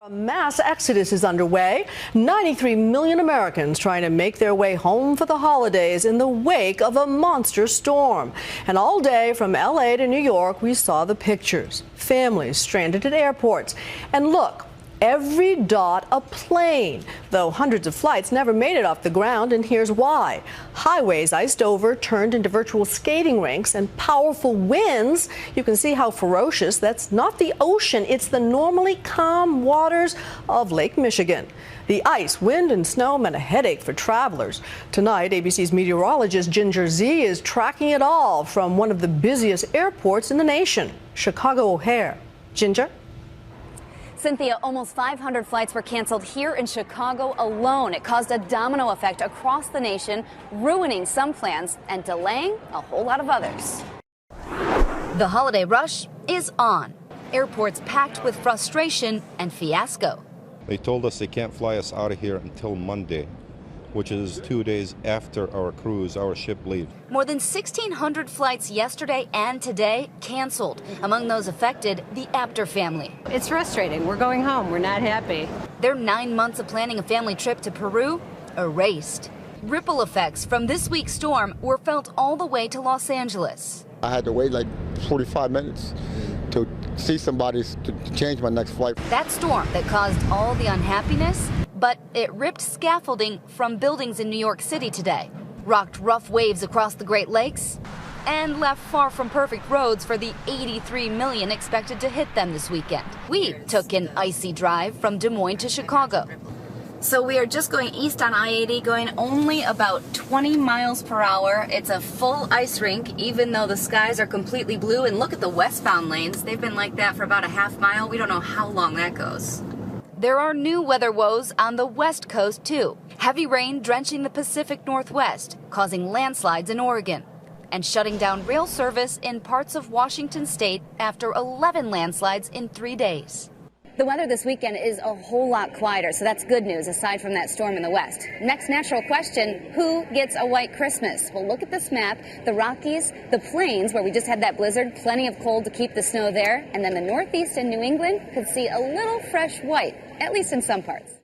A mass exodus is underway. 93 million Americans trying to make their way home for the holidays in the wake of a monster storm. And all day from LA to New York, we saw the pictures. Families stranded at airports. And look, every dot a plane, though hundreds of flights never made it off the ground, and here's why. Highways iced over, turned into virtual skating rinks, and powerful winds. You can see how ferocious. That's not the ocean, it's the normally calm waters of Lake Michigan. The ice, wind, and snow meant a headache for travelers. Tonight, ABC's meteorologist Ginger Z is tracking it all from one of the busiest airports in the nation, Chicago O'Hare. Ginger? Cynthia, almost 500 flights were canceled here in Chicago alone. It caused a domino effect across the nation, ruining some plans and delaying a whole lot of others. The holiday rush is on. Airports packed with frustration and fiasco. They told us they can't fly us out of here until Monday, which is 2 days after our cruise, our ship leaves. More than 1,600 flights yesterday and today canceled. Among those affected, the Apter family. It's frustrating. We're going home. We're not happy. Their 9 months of planning a family trip to Peru erased. Ripple effects from this week's storm were felt all the way to Los Angeles. I had to wait like 45 minutes to see somebody to change my next flight. That storm that caused all the unhappiness, but it ripped scaffolding from buildings in New York City today, rocked rough waves across the Great Lakes, and left far from perfect roads for the 83 million expected to hit them this weekend. We took an icy drive from Des Moines to Chicago. So we are just going east on I-80, going only about 20 miles per hour. It's a full ice rink, even though the skies are completely blue. And look at the westbound lanes. They've been like that for about a half mile. We don't know how long that goes. There are new weather woes on the west coast, too. Heavy rain drenching the Pacific Northwest, causing landslides in Oregon, and shutting down rail service in parts of Washington state after 11 landslides in 3 days. The weather this weekend is a whole lot quieter, so that's good news aside from that storm in the west. Next natural question, who gets a white Christmas? Well, look at this map. The Rockies, the Plains, where we just had that blizzard, plenty of cold to keep the snow there, and then the Northeast and New England could see a little fresh white, at least in some parts.